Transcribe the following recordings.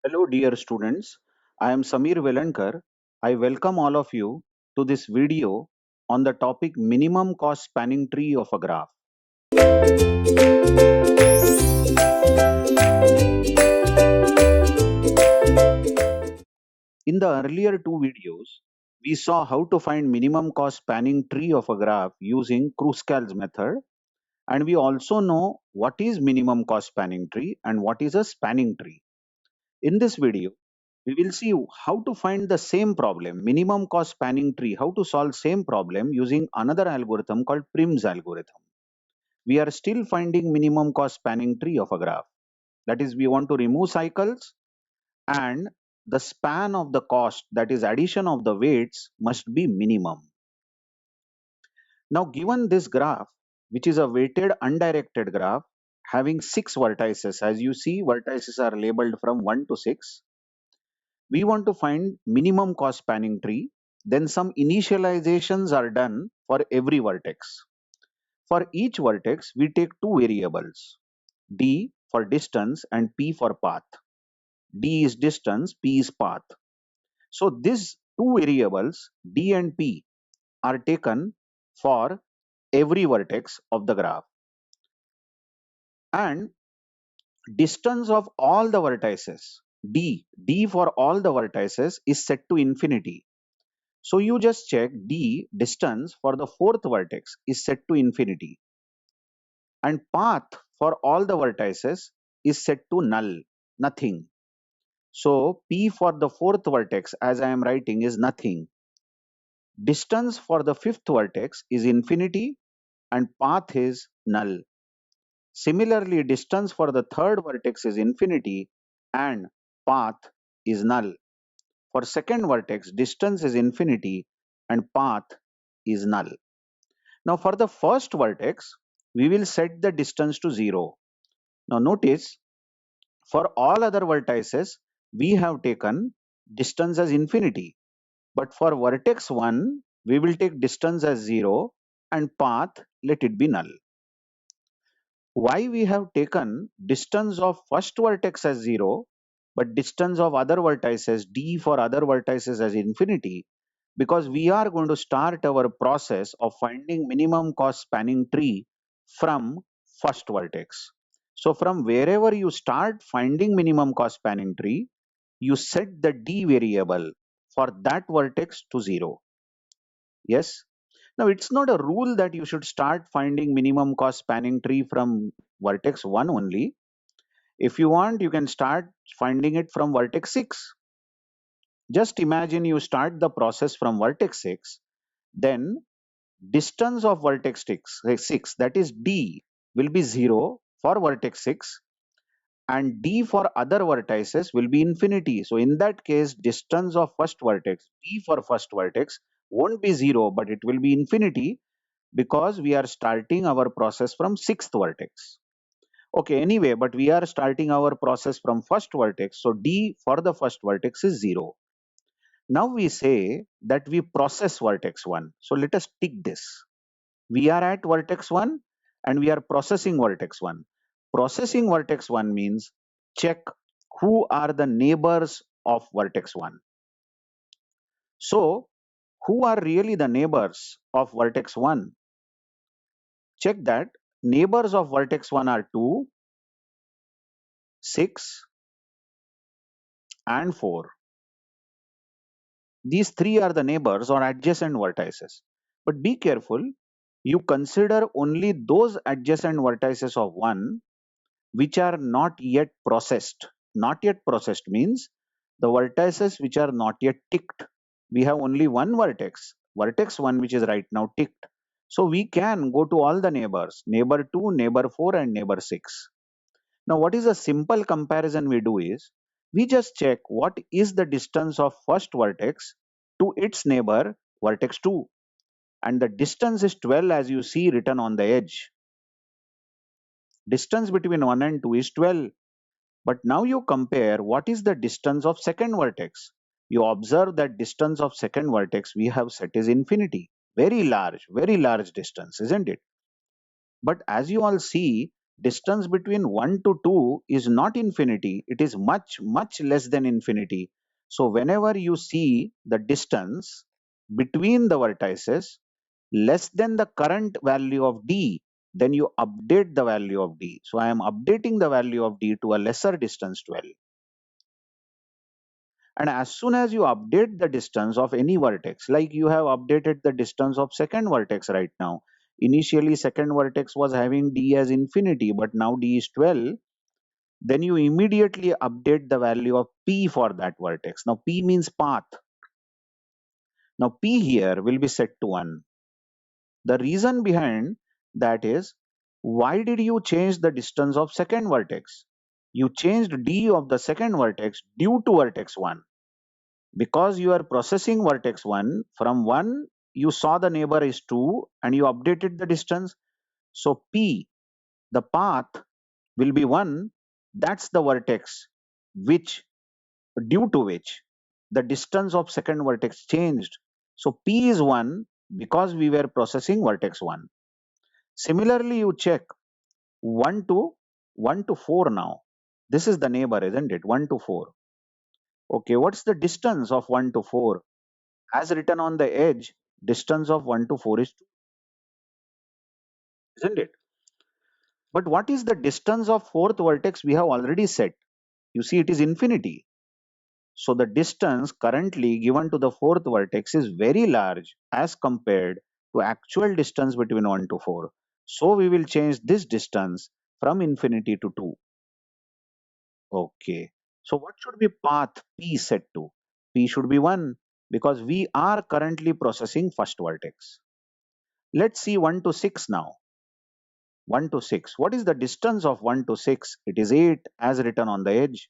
Hello, dear students. I am Samir Velankar. I welcome all of you to this video on the topic minimum cost spanning tree of a graph. In the earlier two videos, we saw how to find minimum cost spanning tree of a graph using Kruskal's method, and we also know what is minimum cost spanning tree and what is a spanning tree. In this video, we will see how to find the same problem, minimum cost spanning tree, how to solve same problem using another algorithm called Prim's algorithm. We are still finding minimum cost spanning tree of a graph. That is, we want to remove cycles and the span of the cost, that is addition of the weights, must be minimum. Now, given this graph, which is a weighted undirected graph having 6 vertices, as you see, vertices are labeled from 1 to 6. We want to find minimum cost spanning tree. Then some initializations are done for every vertex. For each vertex, we take two variables, d for distance and p for path. D is distance, p is path. So these two variables, d and p, are taken for every vertex of the graph. And distance of all the vertices, d for all the vertices, is set to infinity. So you just check d distance for the fourth vertex is set to infinity, and path for all the vertices is set to null, nothing. So p for the fourth vertex, as I am writing, is nothing. Distance for the fifth vertex is infinity and path is null. Similarly, distance for the third vertex is infinity and path is null. For second vertex, distance is infinity and path is null. Now for the first vertex, we will set the distance to 0. Now notice, for all other vertices, we have taken distance as infinity. But for vertex 1, we will take distance as 0 and path, let it be null. Why we have taken distance of first vertex as 0, but distance of other vertices, d for other vertices, as infinity? Because we are going to start our process of finding minimum cost spanning tree from first vertex. So from wherever you start finding minimum cost spanning tree, you set the d variable for that vertex to 0. Yes. Now it's not a rule that you should start finding minimum cost spanning tree from vertex 1 only. If you want, you can start finding it from vertex 6. Just imagine you start the process from vertex 6, then distance of vertex 6, that is d, will be 0 for vertex 6 and d for other vertices will be infinity. So in that case, distance of first vertex, d for first vertex, won't be 0 but it will be infinity, because we are starting our process from sixth vertex. Okay, anyway, but we are starting our process from first vertex, so d for the first vertex is 0. Now we say that we process vertex 1. So let us tick this. We are at vertex 1 and we are processing vertex 1. Processing vertex 1 means check who are the neighbors of vertex 1. So who are really the neighbors of vertex 1? Check that neighbors of vertex 1 are 2, 6 and 4. These three are the neighbors or adjacent vertices. But be careful, you consider only those adjacent vertices of 1 which are not yet processed. Not yet processed means the vertices which are not yet ticked. We have only one vertex, vertex 1, which is right now ticked. So we can go to all the neighbors, neighbor 2, neighbor 4 and neighbor 6. Now what is a simple comparison we do is, we just check what is the distance of first vertex to its neighbor vertex 2, and the distance is 12, as you see written on the edge. Distance between 1 and 2 is 12. But now you compare what is the distance of second vertex. You observe that distance of second vertex we have set is infinity. Very large distance, isn't it? But as you all see, Distance between 1 to 2 is not infinity, it is much, much less than infinity. So whenever you see the distance between the vertices less than the current value of d, then you update the value of d. So I am updating the value of d to a lesser distance 12. And as soon as you update the distance of any vertex, like you have updated the distance of second vertex right now. Initially, second vertex was having d as infinity, but now d is 12. Then you immediately update the value of p for that vertex. Now p means path. Now p here will be set to 1. The reason behind that is, why did you change the distance of second vertex? You changed d of the second vertex due to vertex 1. Because you are processing vertex 1, from 1 you saw the neighbor is 2 and you updated the distance. So p, the path, will be 1. That's the vertex which due to which the distance of second vertex changed. So p is 1 because we were processing vertex 1. Similarly, you check 1 to 1 to 4 now. This is the neighbor, isn't it? 1 to 4. Okay, what's the distance of 1 to 4? As written on the edge, distance of 1 to 4 is 2, isn't it? But what is the distance of fourth vertex? We have already set. You see, it is infinity. So the distance currently given to the fourth vertex is very large as compared to actual distance between 1 to 4. So we will change this distance from infinity to 2. Okay. So what should be path P set to? P should be 1 because we are currently processing first vertex. Let's see 1 to 6 now. 1 to 6. What is the distance of 1 to 6? It is 8 as written on the edge.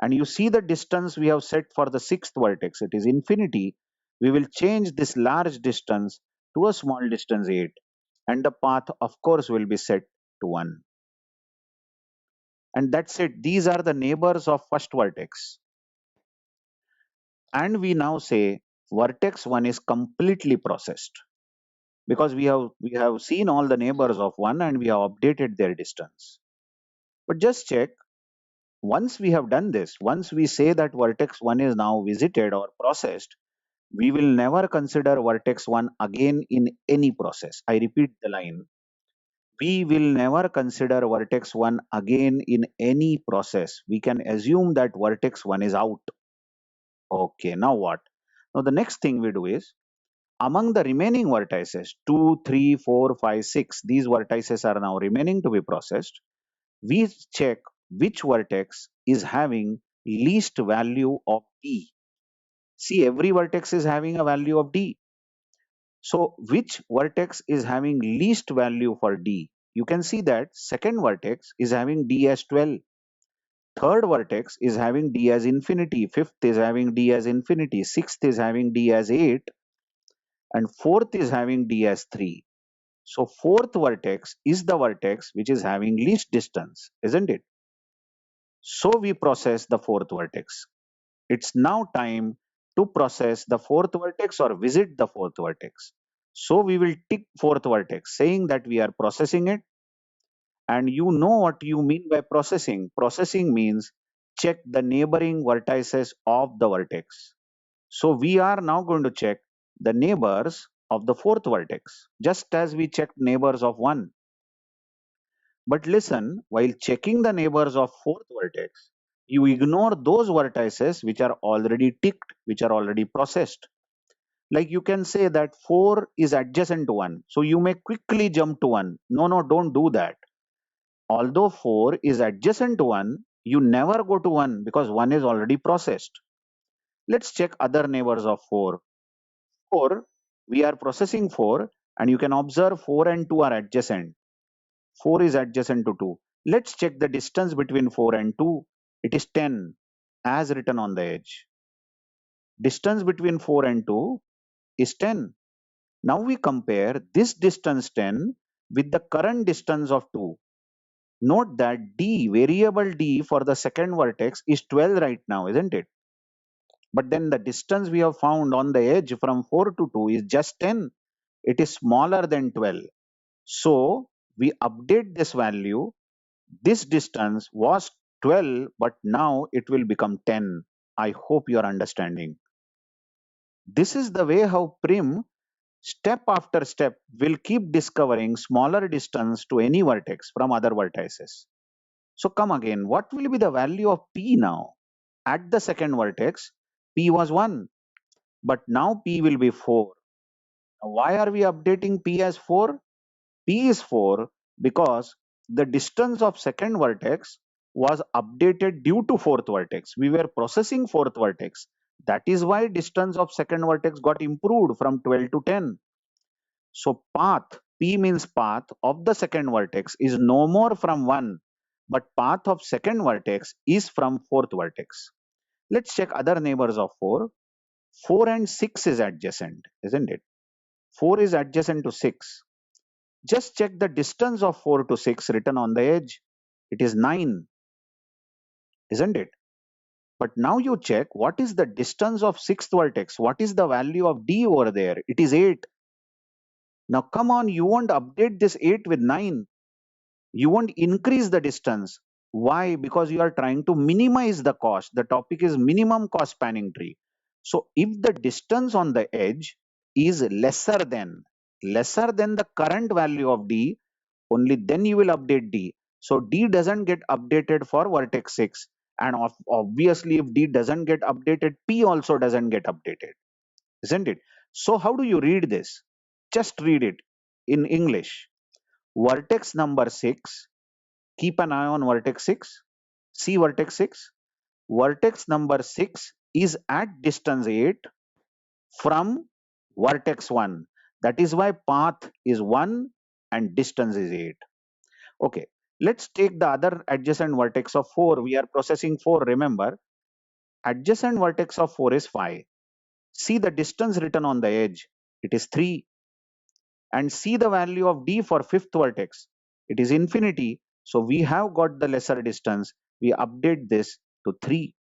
And you see the distance we have set for the sixth vertex. It is infinity. We will change this large distance to a small distance 8. And the path, of course, will be set to 1. And that's it. These are the neighbors of first vertex. And we now say vertex 1 is completely processed because we have seen all the neighbors of 1 and we have updated their distance. But just check, once we have done this, once we say that vertex 1 is now visited or processed, we will never consider vertex 1 again in any process. I repeat the line. We will never consider vertex 1 again in any process. We can assume that vertex 1 is out. Okay, now what? Now the next thing we do is, among the remaining vertices, 2, 3, 4, 5, 6, these vertices are now remaining to be processed. We check which vertex is having least value of d. See, every vertex is having a value of d. So which vertex is having least value for d? You can see that second vertex is having d as 12. Third vertex is having d as infinity. Fifth is having d as infinity. Sixth is having d as 8. And fourth is having d as 3. So fourth vertex is the vertex which is having least distance, isn't it? So we process the fourth vertex. It's now time to process the fourth vertex or visit the fourth vertex. So we will tick fourth vertex saying that we are processing it. And you know what you mean by processing. Processing means check the neighboring vertices of the vertex. So we are now going to check the neighbors of the fourth vertex, just as we checked neighbors of 1. But listen, while checking the neighbors of fourth vertex, you ignore those vertices which are already ticked, which are already processed. Like you can say that 4 is adjacent to 1. So you may quickly jump to 1. No, no, don't do that. Although 4 is adjacent to 1, you never go to 1 because 1 is already processed. Let's check other neighbors of 4. 4, we are processing 4 and you can observe 4 and 2 are adjacent. 4 is adjacent to 2. Let's check the distance between 4 and 2. It is 10 as written on the edge. Distance between 4 and 2 is 10. Now we compare this distance 10 with the current distance of 2. Note that d, variable d for the second vertex is 12 right now, isn't it? But then the distance we have found on the edge from 4 to 2 is just 10. It is smaller than 12. So we update this value This distance was 12, but now it will become 10. I hope you are understanding. This is the way how Prim, step after step, will keep discovering smaller distance to any vertex from other vertices. So come again, what will be the value of P now? At the second vertex, P was 1, but now P will be 4. Now, why are we updating P as 4? P is 4 because the distance of second vertex was updated due to fourth vertex. We were processing fourth vertex. That is why distance of second vertex got improved from 12 to 10. So path, P means path of the second vertex is no more from 1, but path of second vertex is from fourth vertex. Let's check other neighbors of 4. 4 and 6 is adjacent, isn't it? 4 is adjacent to 6. Just check the distance of 4 to 6 written on the edge. It is 9, isn't it? But now you check what is the distance of sixth vertex. What is the value of D over there? It is 8. Now come on, you won't update this 8 with 9. You won't increase the distance. Why? Because you are trying to minimize the cost. The topic is minimum cost spanning tree. So if the distance on the edge is lesser than the current value of D, only then you will update D. So D doesn't get updated for vertex 6, and obviously if D doesn't get updated, P also doesn't get updated, isn't it? So how do you read this? Just read it in English. Vertex number 6, keep an eye on vertex 6. See vertex 6. Vertex number 6 is at distance 8 from vertex 1. That is why path is 1 and distance is 8. Okay, let's take the other adjacent vertex of 4. We are processing 4, remember. Adjacent vertex of 4 is 5. See the distance written on the edge. It is 3. And see the value of D for fifth vertex. It is infinity. So we have got the lesser distance. We update this to 3,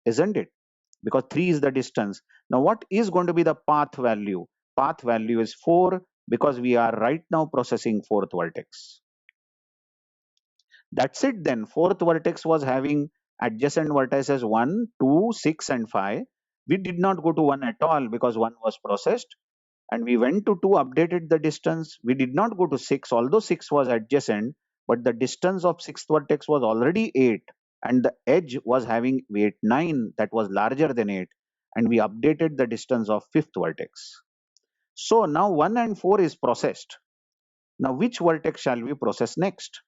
isn't it? Because 3 is the distance. Now what is going to be the path value? Path value is 4 because we are right now processing fourth vertex. That's it then. Fourth vertex was having adjacent vertices 1, 2, 6 and 5. We did not go to 1 at all because 1 was processed. And we went to 2, updated the distance. We did not go to 6, although 6 was adjacent, but the distance of sixth vertex was already 8. And the edge was having weight 9 that was larger than 8. And we updated the distance of fifth vertex. So now 1 and 4 is processed. Now which vertex shall we process next?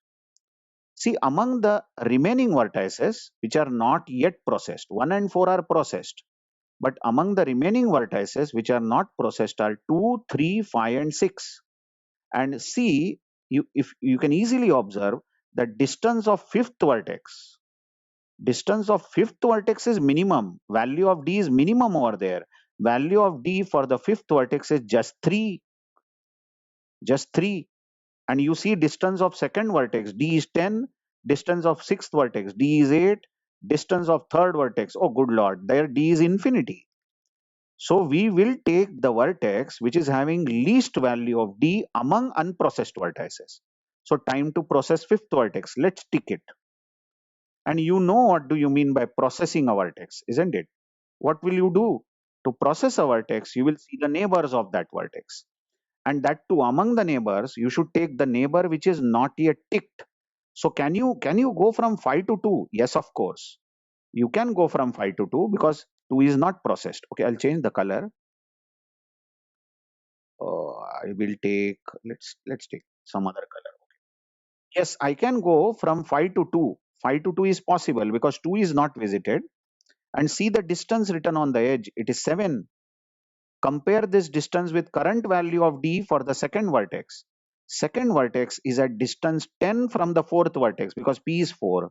See, among the remaining vertices which are not yet processed, 1 and 4 are processed. But among the remaining vertices which are not processed are 2, 3, 5 and 6. And see, if you can easily observe the distance of fifth vertex. Distance of fifth vertex is minimum. Value of D is minimum over there. Value of D for the fifth vertex is just 3. Just 3. And you see distance of second vertex D is 10, distance of sixth vertex D is 8, distance of third vertex, oh good lord, there D is infinity. So we will take the vertex which is having least value of D among unprocessed vertices. So time to process fifth vertex. Let's tick it. And you know what do you mean by processing a vertex, isn't it? What will you do? To process a vertex, you will see the neighbors of that vertex. And that too, among the neighbors, you should take the neighbor which is not yet ticked. So can you go from 5 to 2? Yes, of course. You can go from 5 to 2 because 2 is not processed. Okay, I'll change the color. I will take, let's take some other color. Yes, I can go from 5 to 2. 5 to 2 is possible because 2 is not visited. And see the distance written on the edge. It is 7. Compare this distance with current value of D for the second vertex. Second vertex is at distance 10 from the fourth vertex because P is 4.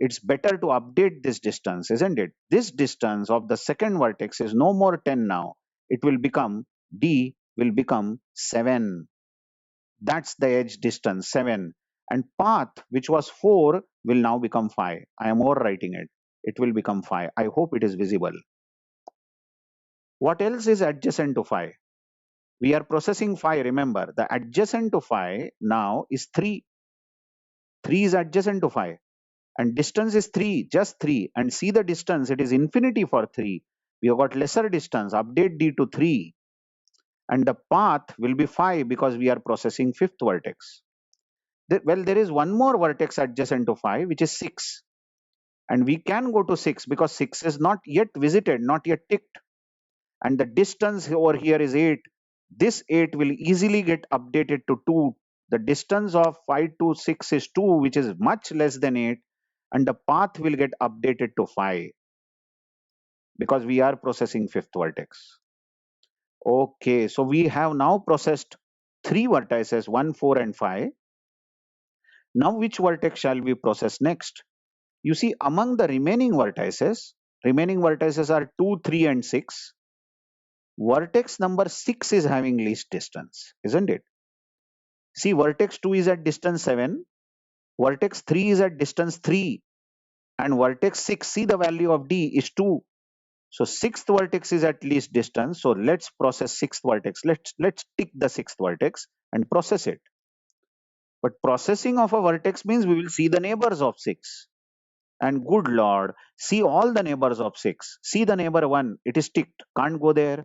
It's better to update this distance, isn't it? This distance of the second vertex is no more 10 now. It will become, D will become 7. That's the edge distance, 7. And path, which was 4, will now become 5. I am overwriting it. It will become 5. I hope it is visible. What else is adjacent to 5? We are processing 5, remember. The adjacent to 5 now is 3. 3 is adjacent to 5 and distance is 3, just 3, and see the distance, it is infinity for 3. We have got lesser distance, update d to 3, and the path will be 5 because we are processing fifth vertex. Well, there is one more vertex adjacent to 5, which is 6. And we can go to 6 because 6 is not yet visited, not yet ticked. And the distance over here is 8. This 8 will easily get updated to 2. The distance of 5 to 6 is 2, which is much less than 8. And the path will get updated to 5 because we are processing fifth vertex. Okay, so we have now processed 3 vertices, 1, 4, and 5. Now, which vertex shall we process next? You see, among the remaining vertices are 2, 3, and 6. Vertex number 6 is having least distance, isn't it? See, vertex 2 is at distance 7, vertex 3 is at distance 3, and vertex 6, see the value of d is 2. So sixth vertex is at least distance. So let's process sixth vertex. Let's tick the sixth vertex and process it. But processing of a vertex means we will see the neighbors of 6. And good lord, see all the neighbors of 6. See the neighbor 1, it is ticked, can't go there.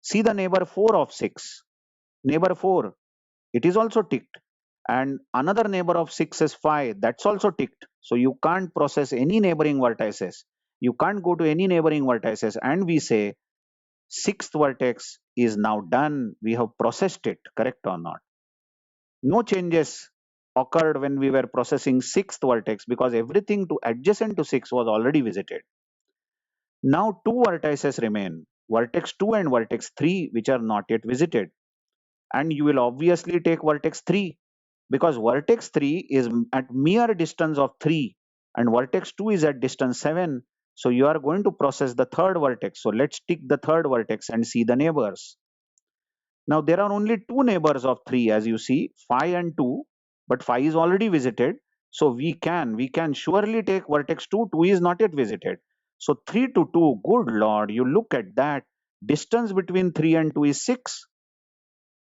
See the neighbor 4 of 6. Neighbor 4, it is also ticked. And another neighbor of 6 is 5, that's also ticked. So you can't process any neighboring vertices. You can't go to any neighboring vertices. And we say sixth vertex is now done. We have processed it, correct or not? No changes occurred when we were processing sixth vertex because everything to adjacent to 6 was already visited. Now two vertices remain, vertex 2 and vertex 3, which are not yet visited. And you will obviously take vertex 3 because vertex 3 is at mere distance of 3 and vertex 2 is at distance 7. So you are going to process the third vertex. So let's tick the third vertex and see the neighbors. Now there are only two neighbors of 3 as you see, 5 and 2, but 5 is already visited. So we can surely take vertex 2, 2 is not yet visited. So 3 to 2, good lord, you look at that. Distance between 3 and 2 is 6,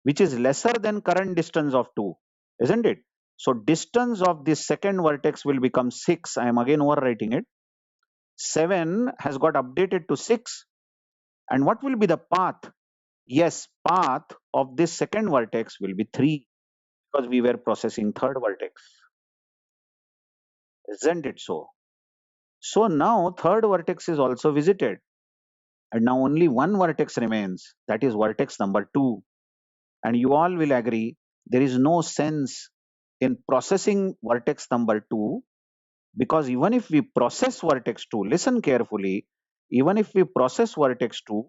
which is lesser than current distance of 2, isn't it? So distance of this second vertex will become 6. I am again overwriting it. 7 has got updated to 6. And what will be the path? Yes, path of this second vertex will be 3 because we were processing third vertex. Isn't it so? So now third vertex is also visited. And now only one vertex remains. That is vertex number 2. And you all will agree there is no sense in processing vertex number 2 because even if we process vertex 2, listen carefully, even if we process vertex 2,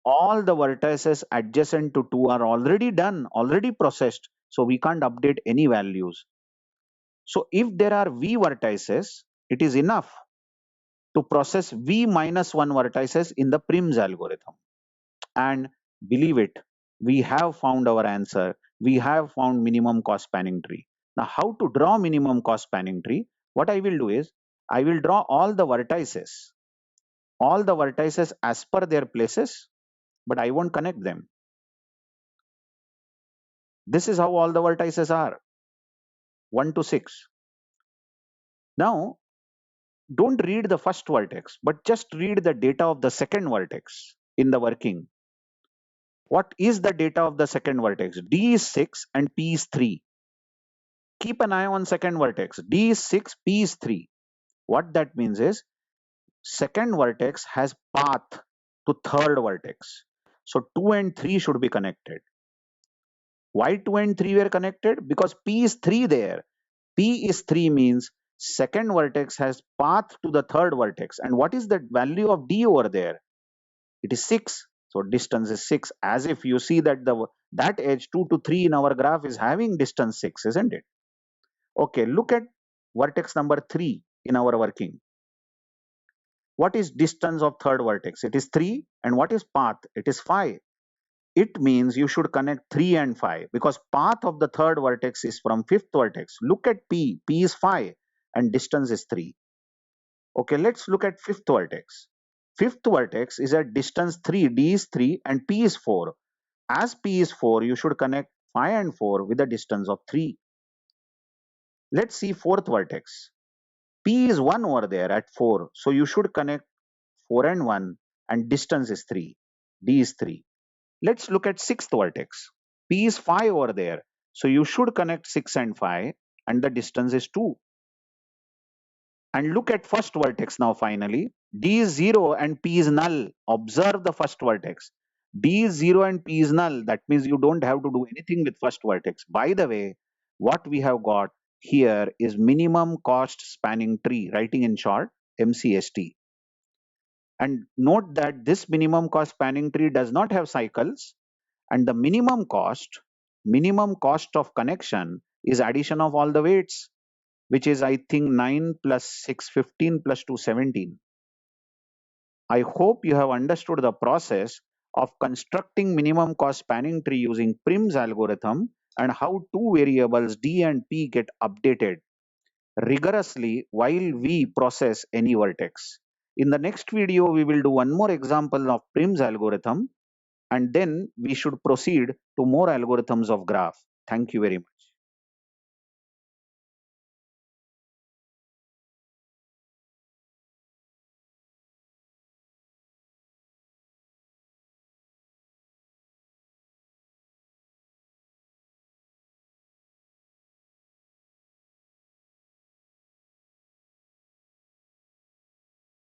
all the vertices adjacent to 2 are already done, already processed. So we can't update any values. So if there are v vertices, it is enough to process v minus 1 vertices in the Prim's algorithm. And believe it, we have found our answer. We have found minimum cost spanning tree. Now, how to draw minimum cost spanning tree? What I will do is, I will draw all the vertices as per their places, but I won't connect them. This is how all the vertices are, 1 to 6. Now, don't read the first vertex, but just read the data of the second vertex in the working. What is the data of the second vertex? D is 6 and P is 3. Keep an eye on second vertex. D is 6, P is 3. What that means is second vertex has path to third vertex. So 2 and 3 should be connected. Why 2 and 3 were connected? Because P is 3 there. P is 3 means second vertex has path to the third vertex. And what is the value of D over there? It is 6. So distance is 6. As if you see that that edge 2 to 3 in our graph is having distance 6, isn't it? Okay, look at vertex number 3 in our working. What is distance of third vertex? It is 3. And what is path? It is 5. It means you should connect 3 and 5 because path of the third vertex is from fifth vertex. Look at P. P is 5 and distance is 3. Okay, let's look at fifth vertex. Fifth vertex is at distance 3, D is 3 and P is 4. As P is 4, you should connect 5 and 4 with a distance of 3. Let's see fourth vertex. P is 1 over there at 4. So you should connect 4 and 1 and distance is 3. D is 3. Let's look at sixth vertex. P is 5 over there. So you should connect 6 and 5 and the distance is 2. And look at first vertex now finally. D is 0 and P is null. Observe the first vertex. D is 0 and P is null. That means you don't have to do anything with first vertex. By the way, what we have got here is minimum cost spanning tree, writing in short, MCST. And note that this minimum cost spanning tree does not have cycles, and the minimum cost of connection is addition of all the weights, which is I think 9 plus 6 15 plus 2 17. I hope you have understood the process of constructing minimum cost spanning tree using Prim's algorithm and how two variables D and P get updated rigorously while we process any vertex. In the next video, we will do one more example of Prim's algorithm and then we should proceed to more algorithms of graph. Thank you very much.